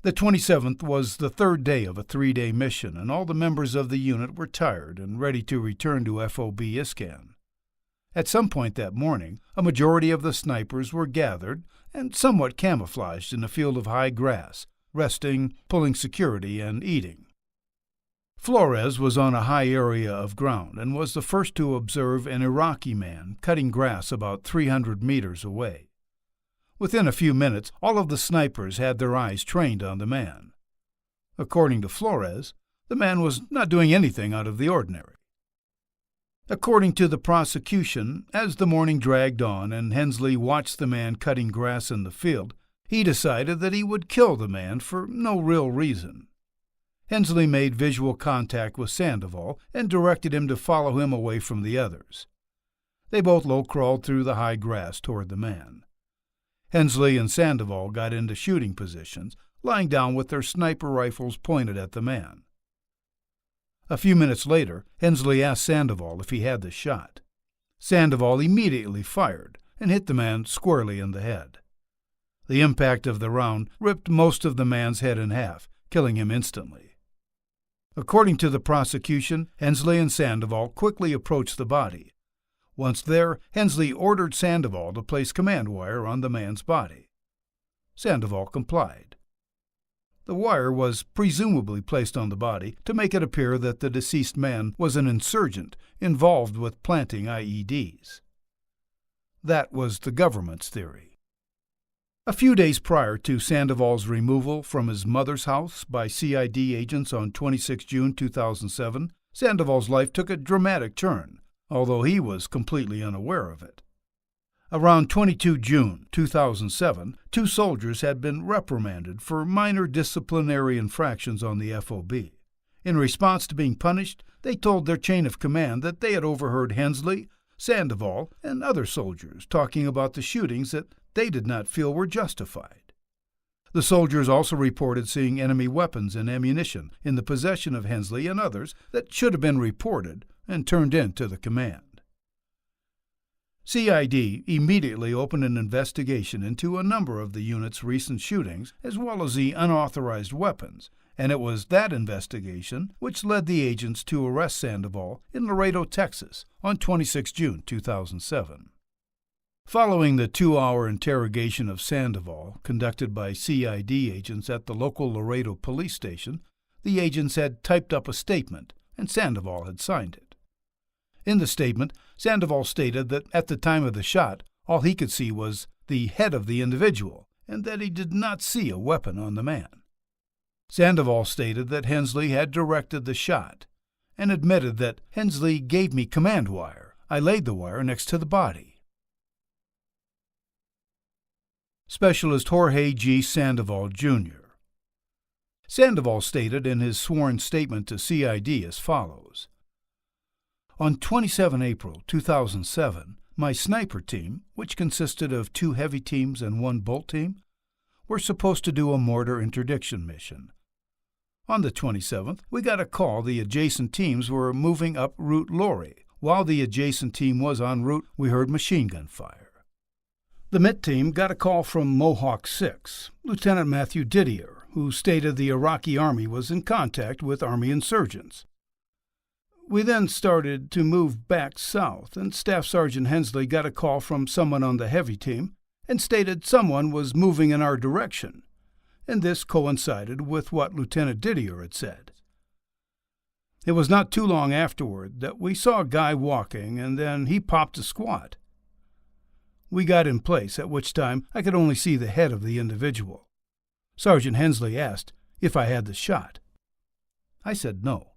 The 27th was the third day of a 3-day mission, and all the members of the unit were tired and ready to return to FOB Iskan. At some point that morning, a majority of the snipers were gathered and somewhat camouflaged in a field of high grass, resting, pulling security, and eating. Flores was on a high area of ground and was the first to observe an Iraqi man cutting grass about 300 meters away. Within a few minutes, all of the snipers had their eyes trained on the man. According to Flores, the man was not doing anything out of the ordinary. According to the prosecution, as the morning dragged on and Hensley watched the man cutting grass in the field, he decided that he would kill the man for no real reason. Hensley made visual contact with Sandoval and directed him to follow him away from the others. They both low-crawled through the high grass toward the man. Hensley and Sandoval got into shooting positions, lying down with their sniper rifles pointed at the man. A few minutes later, Hensley asked Sandoval if he had the shot. Sandoval immediately fired and hit the man squarely in the head. The impact of the round ripped most of the man's head in half, killing him instantly. According to the prosecution, Hensley and Sandoval quickly approached the body. Once there, Hensley ordered Sandoval to place command wire on the man's body. Sandoval complied. The wire was presumably placed on the body to make it appear that the deceased man was an insurgent involved with planting IEDs. That was the government's theory. A few days prior to Sandoval's removal from his mother's house by CID agents on 26 June 2007, Sandoval's life took a dramatic turn, although he was completely unaware of it. Around 22 June 2007, 2 soldiers had been reprimanded for minor disciplinary infractions on the FOB. In response to being punished, they told their chain of command that they had overheard Hensley, Sandoval, and other soldiers talking about the shootings that they did not feel were justified. The soldiers also reported seeing enemy weapons and ammunition in the possession of Hensley and others that should have been reported and turned in to the command. CID immediately opened an investigation into a number of the unit's recent shootings as well as the unauthorized weapons, and it was that investigation which led the agents to arrest Sandoval in Laredo, Texas, on 26 June 2007. Following the 2-hour interrogation of Sandoval, conducted by CID agents at the local Laredo police station, the agents had typed up a statement, and Sandoval had signed it. In the statement, Sandoval stated that at the time of the shot, all he could see was the head of the individual, and that he did not see a weapon on the man. Sandoval stated that Hensley had directed the shot, and admitted that Hensley gave me command wire. I laid the wire next to the body. Specialist Jorge G. Sandoval Jr. Sandoval stated in his sworn statement to CID as follows. On 27 April 2007, my sniper team, which consisted of 2 heavy teams and 1 bolt team, were supposed to do a mortar interdiction mission. On the 27th, we got a call the adjacent teams were moving up Route Lorry. While the adjacent team was en route, we heard machine gun fire. The MIT team got a call from Mohawk 6, Lieutenant Matthew Didier, who stated the Iraqi Army was in contact with Army insurgents. We then started to move back south, and Staff Sergeant Hensley got a call from someone on the heavy team and stated someone was moving in our direction, and this coincided with what Lieutenant Didier had said. It was not too long afterward that we saw a guy walking, and then he popped a squat. We got in place, at which time I could only see the head of the individual. Sergeant Hensley asked if I had the shot. I said no.